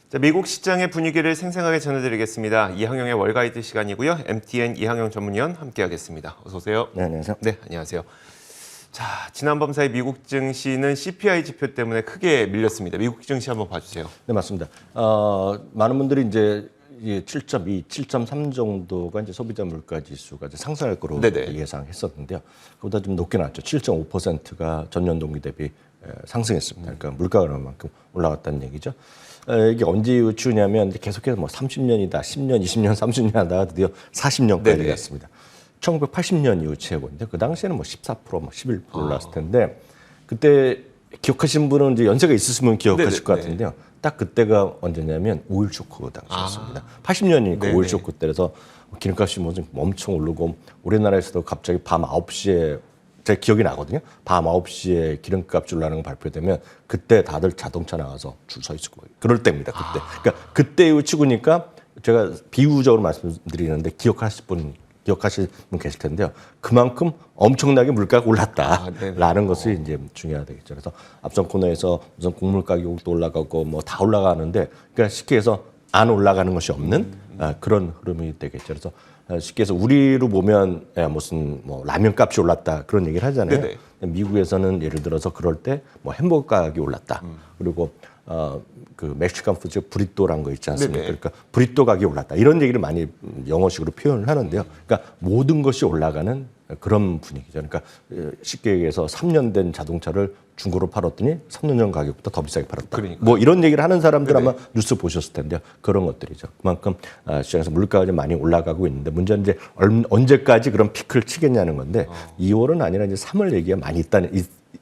자, 미국 시장의 분위기를 생생하게 전해드리겠습니다. 이항영의 월가이드 시간이고요. MTN 이항영 전문위원 함께하겠습니다. 어서 오세요. 네, 안녕하세요. 네, 안녕하세요. 자, 지난 밤 사이 미국 증시는 CPI 지표 때문에 크게 밀렸습니다. 미국 증시 한번 봐주세요. 네, 맞습니다. 많은 분들이 이제 7.2, 7.3 정도가 이제 소비자 물가 지수가 이제 상승할 거로 예상했었는데요. 그보다 좀 높게 나왔죠. 7.5%가 전년 동기 대비 상승했습니다. 그러니까 물가가 그만큼 올라갔다는 얘기죠. 이게 언제 이후 추냐면 계속해서 뭐 30년이다, 10년, 20년, 30년 하다가 드디어 40년까지 갔습니다. 1980년 이후 최고인데 그 당시에는 뭐 14%, 뭐 11% 올랐을 텐데 그때 기억하시는 분은 이제 연세가 있으시면 기억하실 것 같은데요. 딱 그때가 언제냐면 오일 쇼크 당시였습니다. 80년이니까 오일 쇼크 때라서 기름값이 뭐 좀 엄청 오르고 우리나라에서도 갑자기 밤 9시에 제 기억이 나거든요. 밤 9시에 기름값 올라가는 거 발표되면 그때 다들 자동차 나가서 줄 서 있을 거예요. 그럴 때입니다. 그때. 그러니까 그때 이후 치고니까 제가 비유적으로 말씀드리는데 기억하실 분 계실 텐데요. 그만큼 엄청나게 물가가 올랐다라는 것이 이제 중요하겠죠. 그래서 앞선 코너에서 무슨 곡물 가격도 올라가고 뭐 다 올라가는데 그러니까 쉽게 해서 안 올라가는 것이 없는 그런 흐름이 되겠죠. 그래서 쉽게 해서 우리로 보면 무슨 뭐 라면 값이 올랐다 그런 얘기를 하잖아요. 네네. 미국에서는 예를 들어서 그럴 때 뭐 햄버거 가격이 올랐다. 그리고 그 멕시칸 푸드 브리또란 거 있지 않습니까? 네네. 그러니까 브리또 가격이 올랐다. 이런 얘기를 많이 영어식으로 표현을 하는데요. 그러니까 모든 것이 올라가는 그런 분위기죠. 그러니까 쉽게 얘기해서 3년 된 자동차를 중고로 팔았더니 3년 전 가격보다 더 비싸게 팔았다. 그러니까요. 뭐 이런 얘기를 하는 사람들 아마 뉴스 보셨을 텐데요. 그런 것들이죠. 그만큼 시장에서 물가가 좀 많이 올라가고 있는데 문제는 이제 언제까지 그런 피크를 치겠냐는 건데 2월은 아니라 이제 3월 얘기가 많이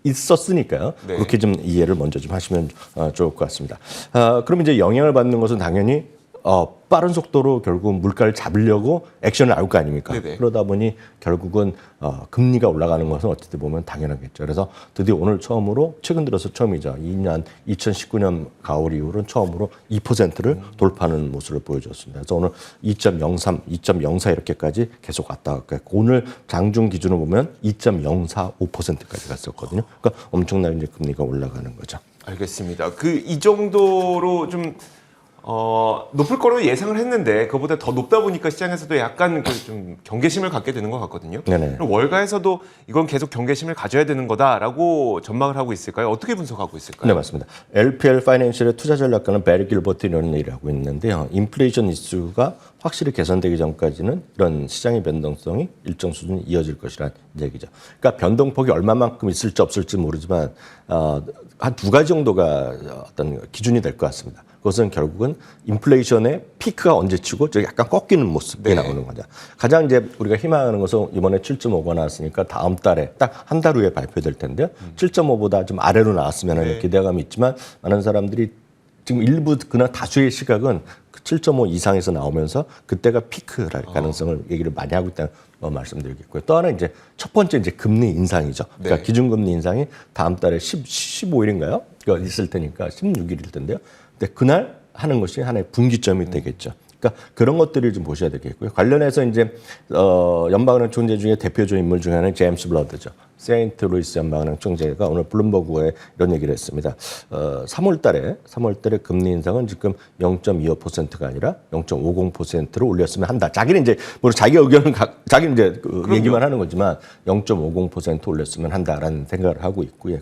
있었으니까요. 그렇게 좀 이해를 먼저 좀 하시면 좋을 것 같습니다. 그럼 이제 영향을 받는 것은 당연히 빠른 속도로 결국 물가를 잡으려고 액션을 나올 거 아닙니까? 그러다 보니 결국은 금리가 올라가는 것은 어쨌든 보면 당연하겠죠. 그래서 드디어 오늘 처음으로 최근 들어서 처음이죠. 2019년 가을 이후로는 처음으로 2%를 돌파하는 모습을 보여줬습니다. 그래서 오늘 2.03, 2.04 이렇게까지 계속 왔다 갔고 오늘 장중 기준으로 보면 2.045%까지 갔었거든요. 그러니까 엄청나게 이제 금리가 올라가는 거죠. 알겠습니다. 이 정도로 좀 높을 거로 예상을 했는데 그보다 더 높다 보니까 시장에서도 약간 좀 경계심을 갖게 되는 것 같거든요. 그럼 월가에서도 이건 계속 경계심을 가져야 되는 거다라고 전망을 하고 있을까요? 어떻게 분석하고 있을까요? 네, 맞습니다. LPL 파이낸셜의 투자 전략가는 베리 길버트 이런 얘기를 하고 있는데요. 인플레이션 이슈가 확실히 개선되기 전까지는 이런 시장의 변동성이 일정 수준 이어질 것이라는 얘기죠. 그러니까 변동폭이 얼마만큼 있을지 없을지 모르지만 한 두 가지 정도가 어떤 기준이 될 것 같습니다. 그것은 결국은 인플레이션의 피크가 언제 치고 저 약간 꺾이는 모습이 나오는 거죠. 가장 이제 우리가 희망하는 것은 이번에 7.5가 나왔으니까 다음 달에 딱 한 달 후에 발표될 텐데요. 7.5보다 좀 아래로 나왔으면 하는 기대감이 있지만 많은 사람들이 지금 일부 그나 다수의 시각은 7.5 이상에서 나오면서 그때가 피크랄 가능성을 얘기를 많이 하고 있다는 말씀드리겠고요. 또 하나 이제 첫 번째 이제 금리 인상이죠. 그러니까 기준금리 인상이 다음 달에 15일인가요? 있을 테니까 16일일 텐데요. 근데 그날 하는 것이 하나의 분기점이 되겠죠. 그러니까 그런 것들을 좀 보셔야 되겠고요. 관련해서 이제 연방은행 총재 중에 대표적인 인물 중에 하나는 제임스 블러드죠. 세인트 루이스 연방은행 총재가 오늘 블룸버그에 이런 얘기를 했습니다. 3월 달에 금리 인상은 지금 0.25%가 아니라 0.50%로 올렸으면 한다. 자기는 이제 뭐 자기 의견은 자기는 이제 얘기만 하는 거지만 0.50% 올렸으면 한다라는 생각을 하고 있고요.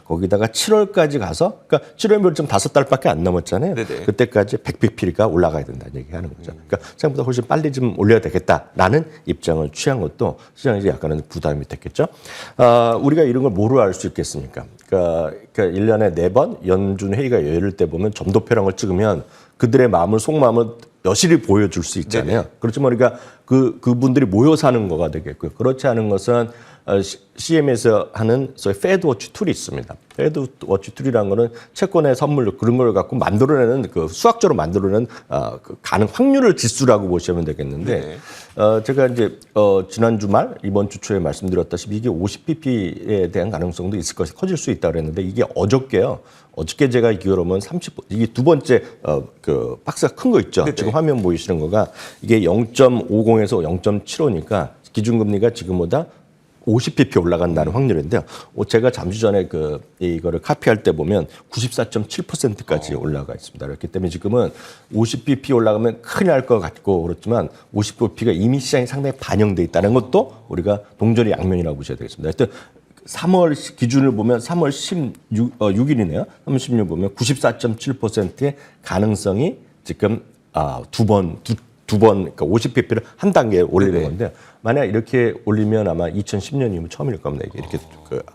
거기다가 7월까지 가서 그러니까 7월이면 좀 5달밖에 안 남았잖아요. 그때까지 100bp가 올라가야 된다는 얘기하는 거죠. 그러니까 생각보다 훨씬 빨리 좀 올려야 되겠다라는 입장을 취한 것도 시장에 약간은 부담이 됐겠죠. 우리가 이런 걸 뭐로 알 수 있겠습니까? 그러니까 1년에 4번 연준 회의가 열릴 때 보면 점도표랑을 찍으면 그들의 속마음을 여실히 보여줄 수 있잖아요. 그렇지만 우리가 그분들이 모여 사는 거가 되겠고요. 그렇지 않은 것은 CM에서 하는 소위 페드워치 툴이 있습니다. 페드워치 툴이라는 거는 채권의 선물 그런 걸 갖고 만들어내는 수학적으로 만들어내는 가능 확률을 지수라고 보시면 되겠는데 제가 이제 지난 주말 이번 주 초에 말씀드렸다시피 이게 50pp에 대한 가능성도 있을 것이 커질 수 있다고 그랬는데 이게 어저께 제가 기억으로는 이게 두 번째 박스가 큰 거 있죠. 지금 화면 보이시는 거가 이게 0.50에서 0.75니까 기준금리가 지금보다 50pp 올라간다는 확률인데요. 제가 잠시 전에 이거를 카피할 때 보면 94.7%까지 올라가 있습니다. 그렇기 때문에 지금은 50pp 올라가면 큰일 날 것 같고 그렇지만 50pp가 이미 시장에 상당히 반영돼 있다는 것도 우리가 동절의 양면이라고 보셔야 되겠습니다. 하여튼 3월 기준을 보면 3월 16일이네요. 3월 16일 보면 94.7%의 가능성이 지금 두 번, 그러니까 50pp를 한 단계 올리는 네네. 건데 만약 이렇게 올리면 아마 2010년이면 처음일 겁니다. 이렇게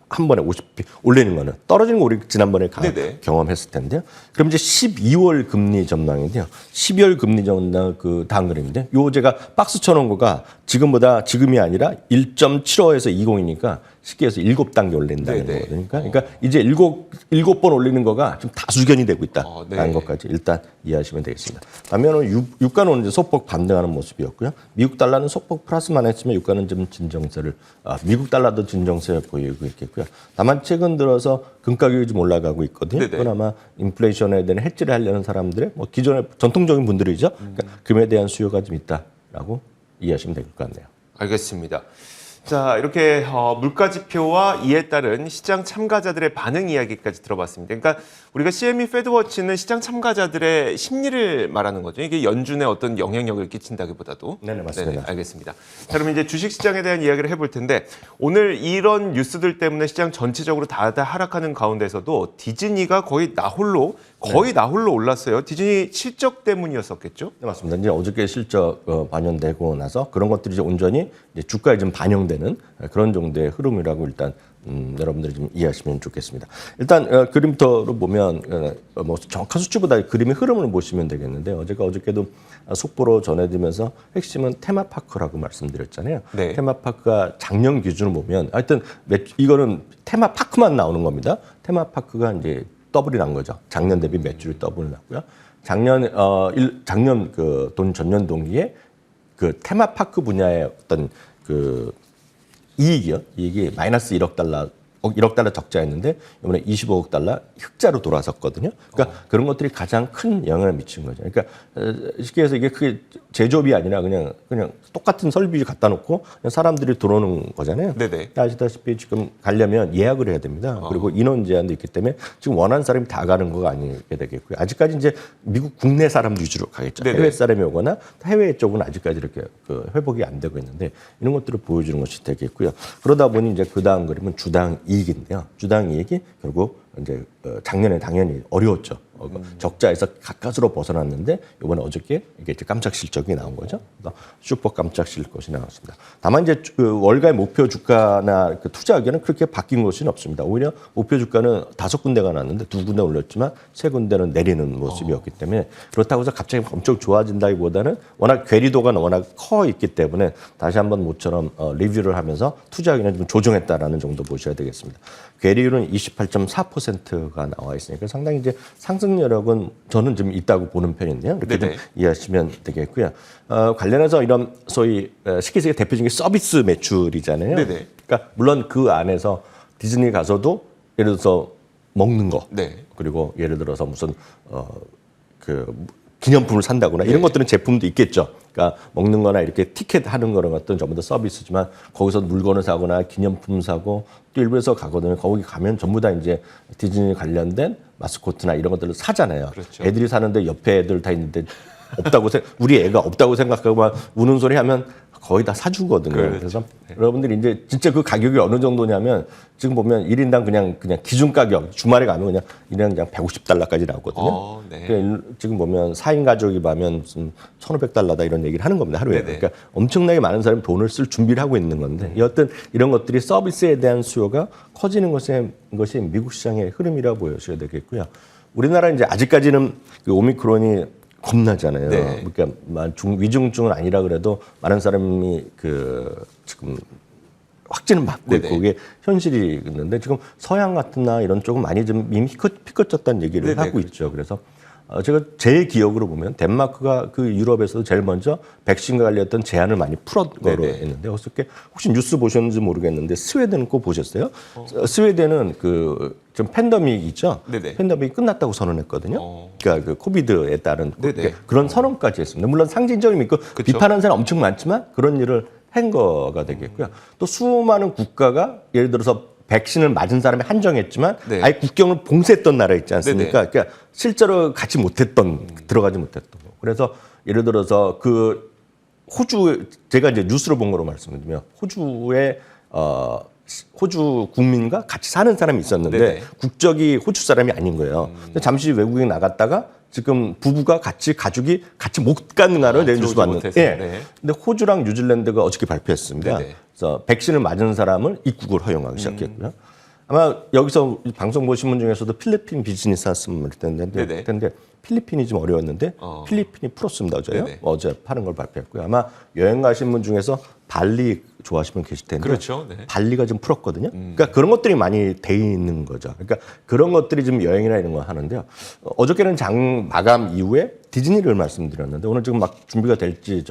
한 번에 50pp 올리는 거는 떨어지는 거 우리 지난번에 네네. 경험했을 텐데요. 그럼 이제 12월 금리 전망인데요. 12월 금리 전망 다음 그림인데 요 제가 박스 쳐놓은 거가 지금이 아니라 1.75에서 20이니까 쉽게 해서 7단계 올린다는 네네. 거거든요. 그러니까 이제 7번 올리는 거가 지금 다수견이 되고 있다라는 네. 것까지 일단 이해하시면 되겠습니다. 반면에 유가는 이제 소폭 반등하는 모습이었고요. 미국 달러는 소폭 플러스만 했지만 유가는 좀 진정세를 미국 달러도 진정세 보이고 있겠고요. 다만 최근 들어서 금 가격이 좀 올라가고 있거든요. 네네. 그건 아마 인플레이션에 대한 해지를 하려는 사람들의 기존의 전통적인 분들이죠. 그러니까 금에 대한 수요가 좀 있다라고 이해하시면 될 것 같네요. 알겠습니다. 자, 이렇게 물가 지표와 이에 따른 시장 참가자들의 반응 이야기까지 들어봤습니다. 그러니까 우리가 CME 패드워치는 시장 참가자들의 심리를 말하는 거죠. 이게 연준에 어떤 영향력을 끼친다기보다도. 네네, 맞습니다. 네네, 알겠습니다. 자, 그럼 이제 주식 시장에 대한 이야기를 해볼 텐데 오늘 이런 뉴스들 때문에 시장 전체적으로 다 하락하는 가운데서도 디즈니가 거의 나홀로 올랐어요. 디즈니 실적 때문이었었겠죠? 네, 맞습니다. 이제 어저께 실적 반영되고 나서 그런 것들이 이제 온전히 이제 주가에 좀 반영되는 그런 정도의 흐름이라고 일단 여러분들이 좀 이해하시면 좋겠습니다. 일단 그림부터로 보면 정확한 수치보다 그림의 흐름을 보시면 되겠는데요. 제가 어저께도 속보로 전해드리면서 핵심은 테마파크라고 말씀드렸잖아요. 네. 테마파크가 작년 기준으로 보면 하여튼 이거는 테마파크만 나오는 겁니다. 테마파크가 이제 더블이 난 거죠. 작년 대비 매출이 더블이 났고요. 작년 전년 동기에 그 테마파크 분야의 어떤 이익이 마이너스 1억 달러 적자였는데 이번에 25억 달러 흑자로 돌아섰거든요. 그러니까 그런 것들이 가장 큰 영향을 미친 거죠. 그러니까 쉽게 해서 이게 크게 제조업이 아니라 그냥 똑같은 설비 갖다 놓고 그냥 사람들이 들어오는 거잖아요. 네네. 아시다시피 지금 가려면 예약을 해야 됩니다. 그리고 인원 제한도 있기 때문에 지금 원하는 사람이 다 가는 거가 아니게 되겠고요. 아직까지 이제 미국 국내 사람 위주로 가겠죠. 네네. 해외 사람이 오거나 해외 쪽은 아직까지 이렇게 회복이 안 되고 있는데 이런 것들을 보여주는 것이 되겠고요. 그러다 보니 이제 그 다음 그림은 주당 이익인데요. 주당 이익이 결국 이제 작년에 당연히 어려웠죠. 적자에서 가까스로 벗어났는데 이번에 어저께 이게 이제 깜짝 실적이 나온 거죠. 슈퍼 깜짝 실적이 나왔습니다. 다만 이제 월가의 목표 주가나 투자 의견은 그렇게 바뀐 것은 없습니다. 오히려 목표 주가는 5군데가 났는데 2군데 올렸지만 3군데는 내리는 모습이었기 때문에 그렇다고 해서 갑자기 엄청 좋아진다기보다는 워낙 괴리도가 워낙 커 있기 때문에 다시 한번 모처럼 리뷰를 하면서 투자 의견을 좀 조정했다라는 정도 보셔야 되겠습니다. 괴리율은 28.4%가 나와 있으니까 상당히 이제 상승 여력은 저는 좀 있다고 보는 편인데요. 이렇게 좀 이해하시면 되겠고요. 관련해서 이런 소위 쉽게 얘기해서 대표적인 게 서비스 매출이잖아요. 네네. 그러니까 물론 그 안에서 디즈니 가서도 예를 들어서 먹는 거, 네. 그리고 예를 들어서 무슨 기념품을 산다거나 이런 것들은 제품도 있겠죠. 그러니까 먹는 거나 이렇게 티켓 하는 거는 어떤 전부 다 서비스지만 거기서 물건을 사거나 기념품 사고 또 일부에서 가거든요. 거기 가면 전부 다 이제 디즈니 관련된 마스코트나 이런 것들을 사잖아요. 그렇죠. 애들이 사는데 옆에 애들 다 있는데 우리 애가 없다고 생각하고 막 우는 소리 하면 거의 다 사주거든요. 그렇죠. 그래서 여러분들이 이제 진짜 그 가격이 어느 정도냐면 지금 보면 1인당 그냥 기준 가격 주말에 가면 그냥 150달러까지 나오거든요. 네. 그러니까 지금 보면 4인 가족이 가면 무슨 1,500달러다 이런 얘기를 하는 겁니다. 하루에. 네네. 그러니까 엄청나게 많은 사람이 돈을 쓸 준비를 하고 있는 건데 여하튼 이런 것들이 서비스에 대한 수요가 커지는 것이 미국 시장의 흐름이라고 보셔야 되겠고요. 우리나라 이제 아직까지는 그 오미크론이 겁나잖아요. 네. 그러니까 위중증은 아니라 그래도 많은 사람이 지금 확진을 받고 있고 그게 현실이 있는데 지금 서양 같은 나 이런 쪽은 많이 좀 이미 피커졌다는 얘기를 네네, 하고 그렇죠. 있죠. 그래서 제가 제 기억으로 보면 덴마크가 그 유럽에서도 제일 먼저 백신과 관련된 제한을 많이 풀은 거로 했는데 어저께 혹시 뉴스 보셨는지 모르겠는데 스웨덴은 꼭 보셨어요? 스웨덴은 좀 팬데믹 있죠? 네네. 팬데믹이 끝났다고 선언했거든요. 그러니까 그 코비드에 따른 네네. 그런 선언까지 했습니다. 물론 상징적인 있고 그쵸. 비판하는 사람 엄청 많지만 그런 일을 거가 되겠고요. 또 수많은 국가가 예를 들어서 백신을 맞은 사람이 한정했지만 네. 아예 국경을 봉쇄했던 나라 있지 않습니까? 네네. 그러니까 실제로 같이 못했던 들어가지 못했던 거. 그래서 예를 들어서 그 호주 제가 이제 뉴스로 본 거로 말씀드리면 호주의 호주 국민과 같이 사는 사람이 있었는데 네네. 국적이 호주 사람이 아닌 거예요. 근데 잠시 외국에 나갔다가 지금 부부가 가족이 같이 못 가는 나라를 내주지 들어오지 않는. 못해서. 예. 네. 근데 호주랑 뉴질랜드가 어저께 발표했습니다. 네네. 그래서 백신을 맞은 사람을 입국을 허용하기 시작했고요. 아마 여기서 방송 보신 분 중에서도 필리핀 비즈니스 하시는 분 네네. 텐데 필리핀이 좀 어려웠는데 필리핀이 풀었습니다. 네네. 어제 파는 걸 발표했고요. 아마 여행 가신 분 중에서 발리 좋아하시는 분 계실 텐데 그렇죠. 네. 발리가 좀 풀었거든요. 그러니까 그런 것들이 많이 돼 있는 거죠. 그러니까 그런 것들이 좀 여행이나 이런 거 하는데요. 어저께는 장 마감 이후에 디즈니를 말씀드렸는데 오늘 지금 막 준비가 될지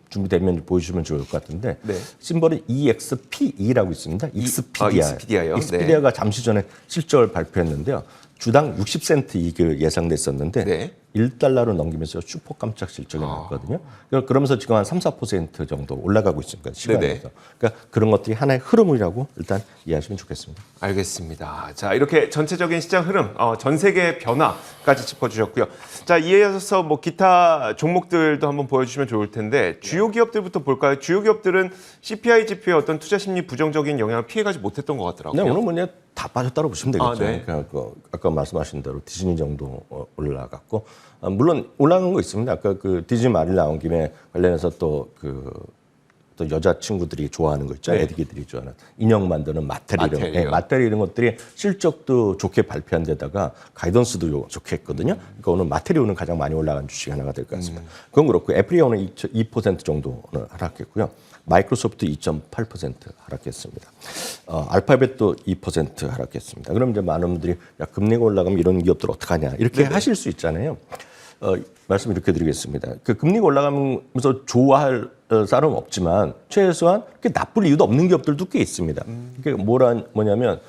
준비되면 보여주시면 좋을 것 같은데 네. 심벌이 EXPE라고 있습니다. 익스피디아요? 익스피디아가 잠시 전에 실적을 발표했는데요. 주당 60센트 이익이 예상됐었는데 네. 1달러로 넘기면서 슈퍼 깜짝 실적이 나왔거든요. 그러면서 지금 한 3, 4% 정도 올라가고 있습니다. 시간에서. 그러니까 그런 것들이 하나의 흐름이라고 일단 이해하시면 좋겠습니다. 알겠습니다. 자, 이렇게 전체적인 시장 흐름, 전 세계 변화까지 짚어주셨고요. 자, 이어서 뭐 기타 종목들도 한번 보여주시면 좋을 텐데 주요 기업들부터 볼까요? 주요 기업들은 CPI 지표의 어떤 투자 심리 부정적인 영향을 피해가지 못했던 것 같더라고요. 네, 오늘 뭐냐 다 빠졌다고 보시면 되겠죠. 네. 그러니까 아까 말씀하신 대로 디즈니 정도 올라갔고 물론 올라간 거 있습니다. 아까 그 디즈니 말이 나온 김에 관련해서 또 여자 친구들이 좋아하는 거 있죠. 네. 애기들이 좋아하는 인형 만드는 마테리얼, 마테리얼. 마테리얼 이런 것들이 실적도 좋게 발표한 데다가 가이던스도 좋게 했거든요. 그러니까 오늘 마테리얼은 가장 많이 올라간 주식이 하나가 될 것 같습니다. 그건 그렇고 애플이 오늘 2% 정도 오늘 하락했고요. 마이크로소프트 2.8% 하락했습니다. 알파벳도 2% 하락했습니다. 그럼 이제 많은 분들이 야, 금리가 올라가면 이런 기업들 어떡하냐 이렇게 네네. 하실 수 있잖아요. 말씀 이렇게 드리겠습니다. 그 금리가 올라가면서 좋아할 사람은 없지만 최소한 나쁠 이유도 없는 기업들도 꽤 있습니다. 그게 뭐냐면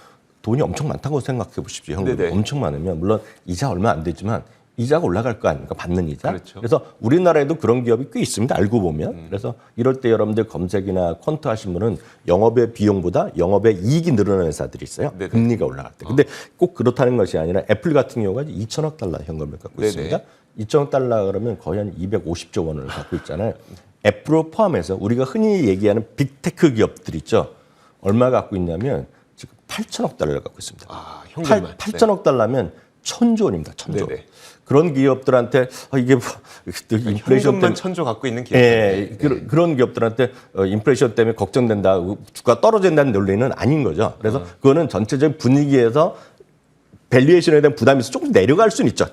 돈이 엄청 많다고 생각해 보십시오. 현금이 네네. 엄청 많으면 물론 이자 얼마 안 되지만 이자가 올라갈 거 아닙니까? 받는 이자. 그렇죠. 그래서 우리나라에도 그런 기업이 꽤 있습니다. 알고 보면. 그래서 이럴 때 여러분들 검색이나 퀀트 하신 분은 영업의 비용보다 영업의 이익이 늘어나는 회사들이 있어요. 네네. 금리가 올라갈 때. 근데 꼭 그렇다는 것이 아니라 애플 같은 경우가 2천억 달러 현금을 갖고 네네. 있습니다. 2천억 달러 그러면 거의 한 250조 원을 갖고 있잖아요. 애플을 포함해서 우리가 흔히 얘기하는 빅테크 기업들 있죠. 얼마 갖고 있냐면 지금 8천억 달러를 갖고 있습니다. 현금만. 8천억 달러면 1,000조 원입니다. 1,000조. 네네. 그런 기업들한테 이게 인플레이션 현금만 때문에 천조 갖고 있는 기업. 예, 그런 기업들한테 인플레이션 때문에 걱정된다, 주가 떨어진다는 논리는 아닌 거죠. 그래서 그거는 전체적인 분위기에서 밸류에이션에 대한 부담이 있어 조금 내려갈 수는 있죠.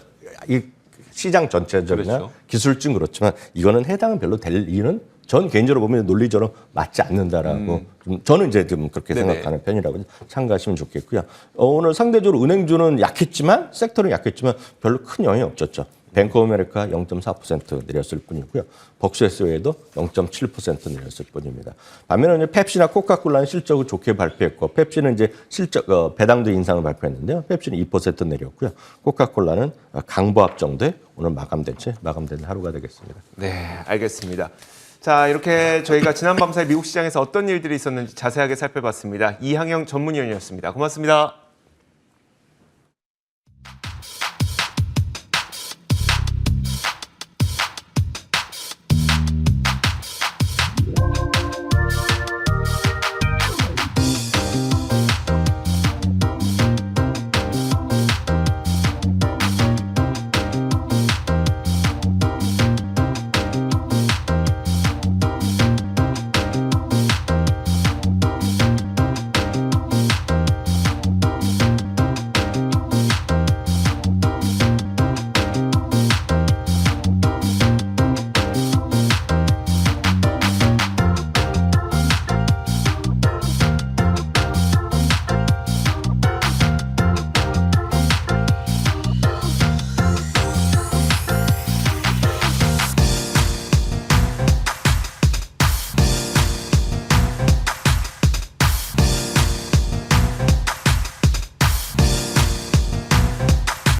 이 시장 전체적이나 그렇죠. 기술증 그렇지만 이거는 해당은 별로 될 이유는 전 개인적으로 보면 논리적으로 맞지 않는다라고 저는 이제 좀 그렇게 네네. 생각하는 편이라고 참고하시면 좋겠고요. 오늘 상대적으로 은행주는 약했지만 섹터는 약했지만 별로 큰 영향이 없었죠. 뱅크 오브 아메리카 0.4% 내렸을 뿐이고요. 벅스에스 외에도 0.7% 내렸을 뿐입니다. 반면에 펩시나 코카콜라는 실적을 좋게 발표했고 펩시는 이제 실적 배당도 인상을 발표했는데요. 펩시는 2% 내렸고요. 코카콜라는 강보합 정도에 오늘 마감된 하루가 되겠습니다. 네, 알겠습니다. 자, 이렇게 저희가 지난 밤사이 미국 시장에서 어떤 일들이 있었는지 자세하게 살펴봤습니다. 이항영 전문위원이었습니다. 고맙습니다.